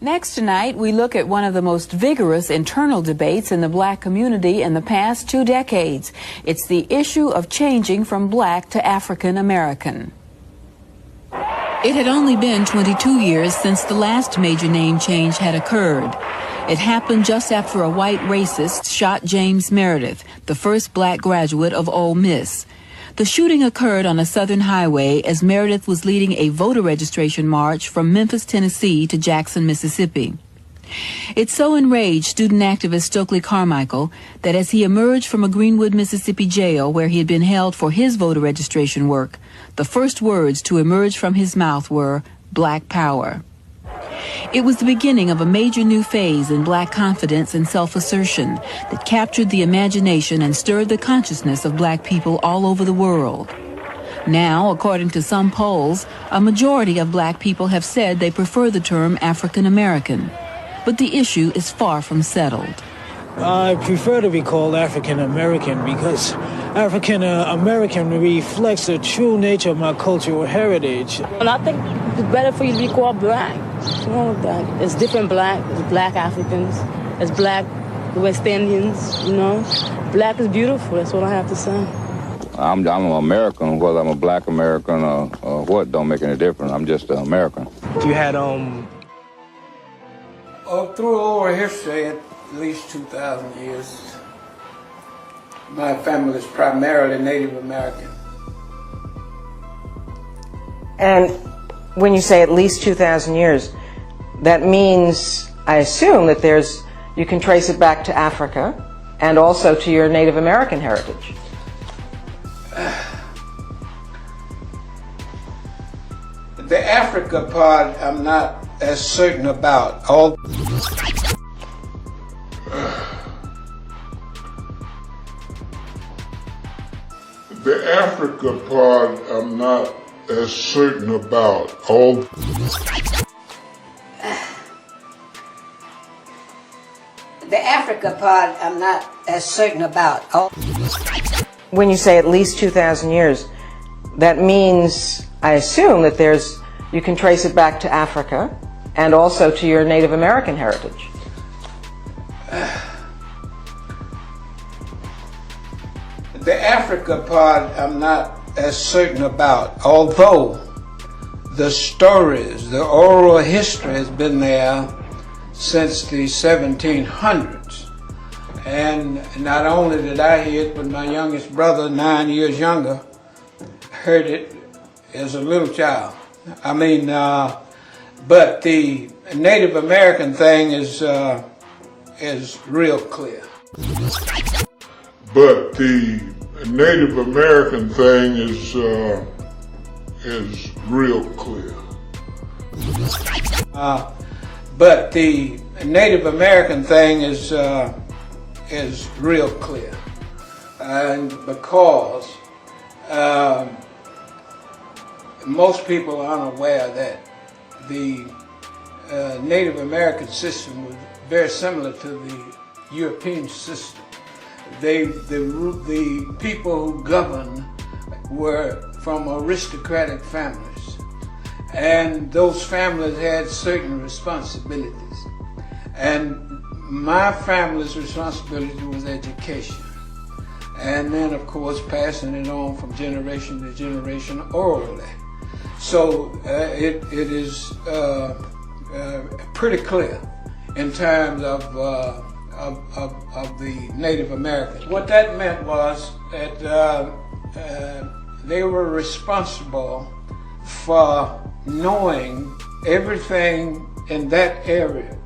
Next tonight, we look at one of the most vigorous internal debates in the black community in the past 2 decades. It's the issue of changing from black to African American. It had only been 22 years since the last major name change had occurred. It happened just after a white racist shot James Meredith, the first black graduate of Ole Miss. The shooting occurred on a southern highway as Meredith was leading a voter registration march from Memphis, Tennessee to Jackson, Mississippi. It so enraged student activist Stokely Carmichael that as he emerged from a Greenwood, Mississippi jail where he had been held for his voter registration work, the first words to emerge from his mouth were, "Black Power." It was the beginning of a major new phase in black confidence and self-assertion that captured the imagination and stirred the consciousness of black people all over the world. Now, according to some polls, a majority of black people have said they prefer the term African American. But the issue is far from settled. I prefer to be called African American because African American reflects the true nature of my cultural heritage. And I think it's better for you to be called black. What's wrong with that? There's different black. There's black Africans. There's black West Indians, you know. Black is beautiful. That's what I have to say. I'm an American, whether I'm a black American or what, don't make any difference. I'm just an American. You had, through our history, at least 2,000 years, my family is primarily Native American. And when you say at least 2,000 years, that means, I assume, that you can trace it back to Africa and also to your Native American heritage. The Africa part, I'm not as certain about. The Africa part, I'm not as certain about. The Africa part, I'm not as certain about. When you say at least 2,000 years, that means, I assume, that you can trace it back to Africa and also to your Native American heritage. The Africa part, I'm not as certain about, although the stories, the oral history has been there since the 1700s. And not only did I hear it, but my youngest brother, 9 years younger, heard it as a little child. I mean, but the Native American thing is real clear. But the Native American thing is real clear. But the Native American thing is real clear, and because most people aren't aware that the Native American system was very similar to the European system. The people who governed were from aristocratic families, and those families had certain responsibilities. And my family's responsibility was education, and then of course passing it on from generation to generation orally. So it is pretty clear in terms of the Native Americans. What that meant was that they were responsible for knowing everything in that area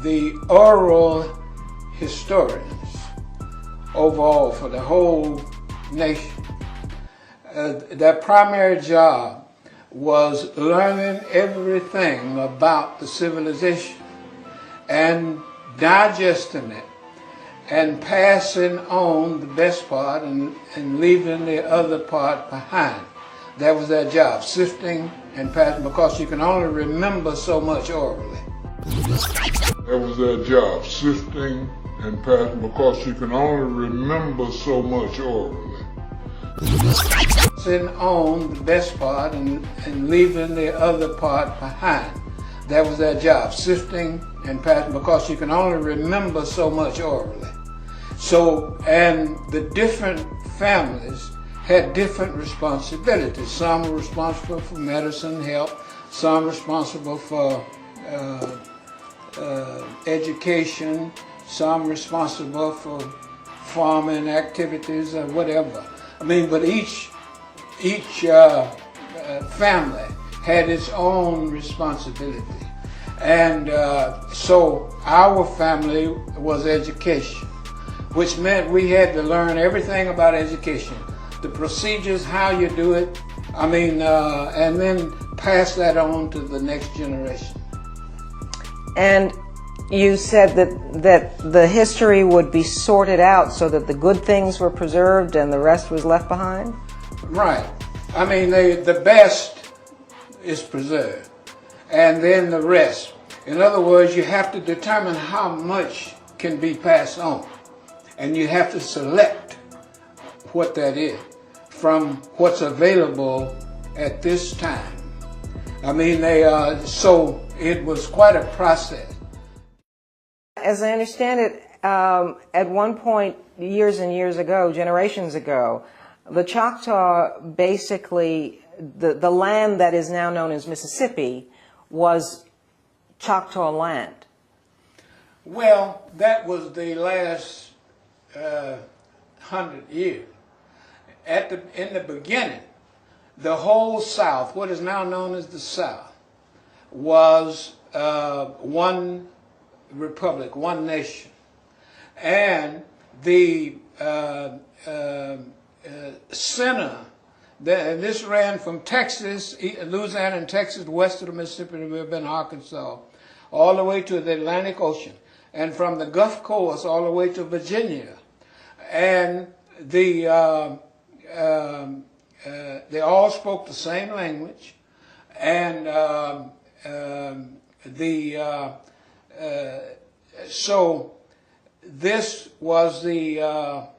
the oral historians overall for the whole nation. Their primary job was learning everything about the civilization and digesting it and passing on the best part and leaving the other part behind. That was their job, sifting and passing, because you can only remember so much orally. That was their job, sifting and passing, because you can only remember so much orally. Sitting on the best part and leaving the other part behind. That was their job, sifting and passing, because you can only remember so much orally. So, and the different families had different responsibilities. Some were responsible for medicine, help, some responsible for education, some responsible for farming activities or whatever. I mean, but each family had its own responsibility. And so our family was education, which meant we had to learn everything about education, the procedures, how you do it, I mean, and then pass that on to the next generation. And you said that the history would be sorted out so that the good things were preserved and the rest was left behind? Right. I mean, the best is preserved, and then the rest. In other words, you have to determine how much can be passed on, and you have to select what that is from what's available at this time. I mean, so it was quite a process. As I understand it, at one point, years and years ago, generations ago, the Choctaw basically, the land that is now known as Mississippi was Choctaw land. Well, that was the last 100 years. In the beginning, the whole South, what is now known as the South, was one republic, one nation. And the center, and this ran from Texas, Louisiana and Texas, west of the Mississippi River in Arkansas, all the way to the Atlantic Ocean, and from the Gulf Coast all the way to Virginia. And they all spoke the same language, and so this was the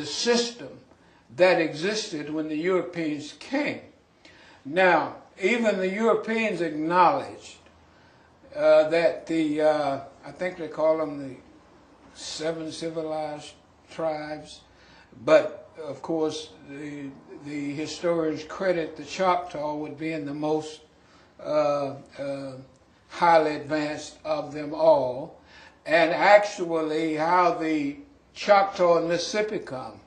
system that existed when the Europeans came. Now, even the Europeans acknowledged that I think they call them the 7 civilized tribes, but of course the historians credit the Choctaw with being the most highly advanced of them all. And actually how the Choctaw and Mississippi come,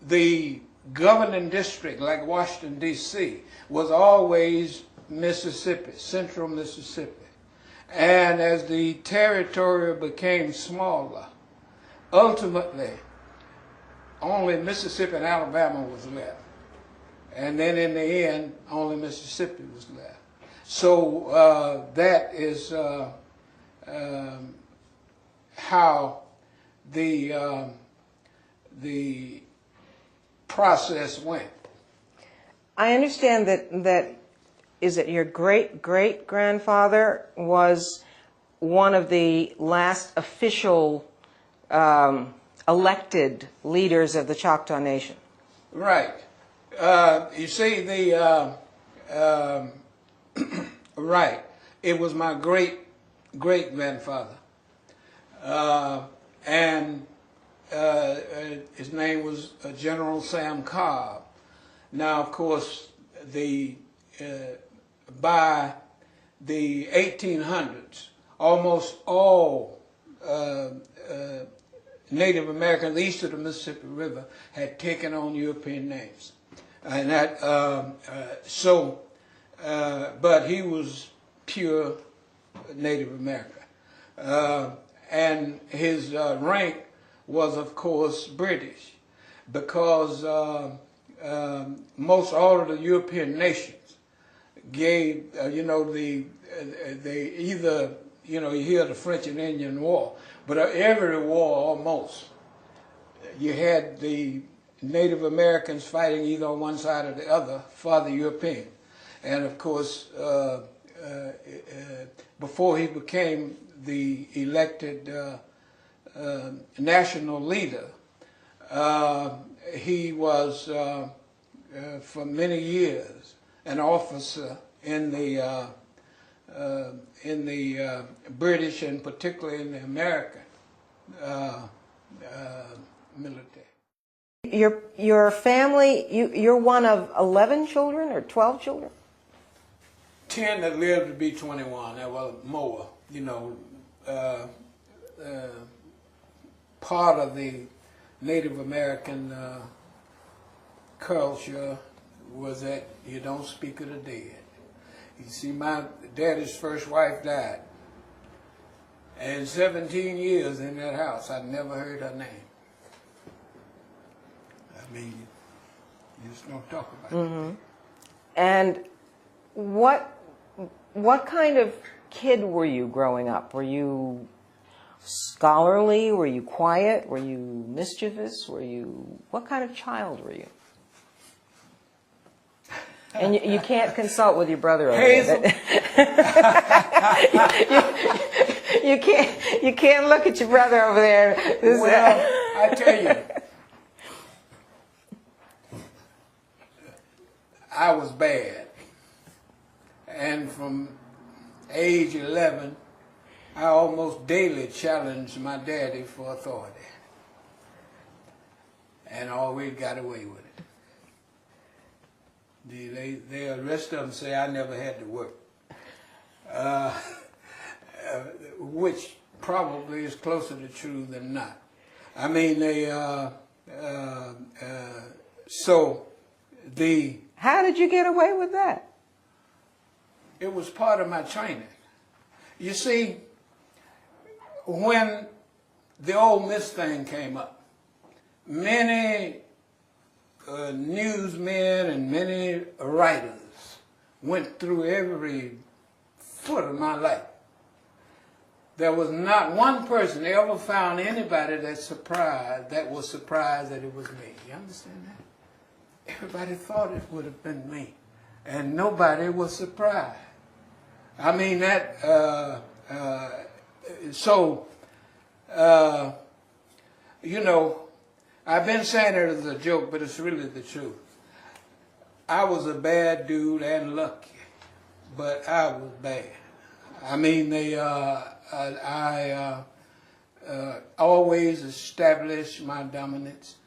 the governing district, like Washington, D.C., was always Mississippi, central Mississippi. And as the territory became smaller, ultimately only Mississippi and Alabama was left. And then in the end, only Mississippi was left. So that is how the process went. I understand that is it your great-great-grandfather was one of the last official elected leaders of the Choctaw Nation? Right. You see, right. It was my great-great-grandfather. And his name was General Sam Cobb. Now, of course, by the 1800s, almost all Native Americans east of the Mississippi River had taken on European names. And that, but he was pure Native American. And his rank was, of course, British, because most all of the European nations gave, they either, you hear the French and Indian War, but every war almost, you had the Native Americans fighting either on one side or the other for the European. And of course, before he became the elected national leader. He was, for many years, an officer in the British and particularly in the American military. Your family, you're one of 11 children or 12 children? 10 that lived to be 21. There were more, you know. Part of the Native American culture was that you don't speak of the dead. You see, my daddy's first wife died. And 17 years in that house, I never heard her name. I mean, you just don't talk about it. And what kind of kid were you growing up? Were you scholarly? Were you quiet? Were you mischievous? What kind of child were you? And you can't consult with your brother over there. You can't look at your brother over there. Well, I tell you, I was bad. And from age 11, I almost daily challenged my daddy for authority. And always got away with it. The rest of them say I never had to work. Which probably is closer to true than not. I mean, How did you get away with that? It was part of my training. You see, when the Ole Miss thing came up, many newsmen and many writers went through every foot of my life. There was not one person ever found anybody that was surprised that it was me. You understand that? Everybody thought it would have been me, and nobody was surprised. I mean that. You know, I've been saying it as a joke, but it's really the truth. I was a bad dude and lucky, but I was bad. I mean, I always established my dominance,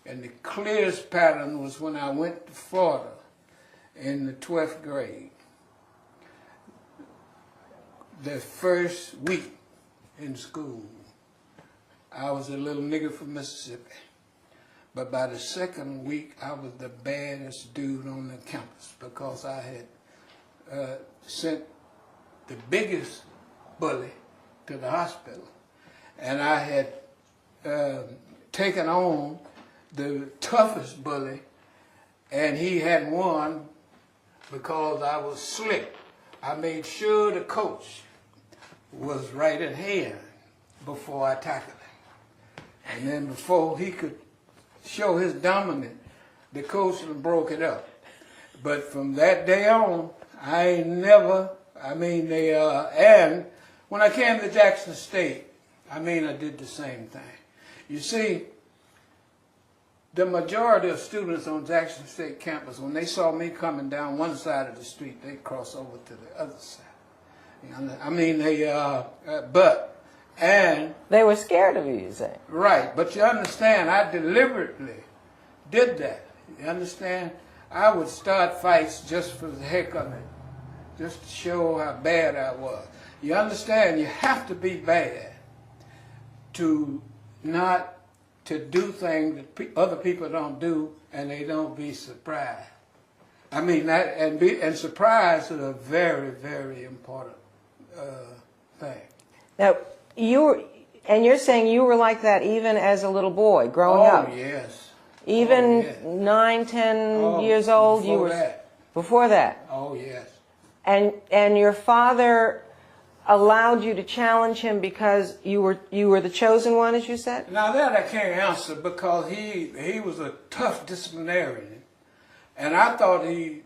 and the clearest pattern was when I went to Florida in the 12th grade. The first week in school, I was a little nigger from Mississippi. But by the second week, I was the baddest dude on the campus because I had sent the biggest bully to the hospital. And I had taken on the toughest bully, and he had won because I was slick. I made sure the coach was right at hand before I tackled him. And then before he could show his dominance, the coach broke it up. But from that day on, I ain't never, and when I came to Jackson State, I did the same thing. You see, the majority of students on Jackson State campus, when they saw me coming down one side of the street, they'd cross over to the other side. They were scared of you say. Right, but you understand, I deliberately did that. You understand? I would start fights just for the heck of it, just to show how bad I was. You understand? You have to be bad to do things that other people don't do, and they don't be surprised. And surprise is a very, very important thing. Now, you're saying you were like that even as a little boy growing up? Oh, yes. Even 9, 10 years old? Before that. Before that? Oh, yes. And your father allowed you to challenge him because you were the chosen one, as you said? Now that I can't answer because he was a tough disciplinarian, and I thought I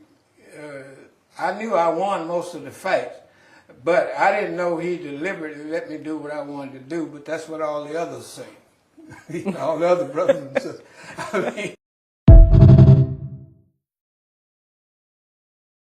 knew I won most of the fights, But I didn't know he deliberately let me do what I wanted to do, but that's what all the others say. All the other brothers and sisters. I mean,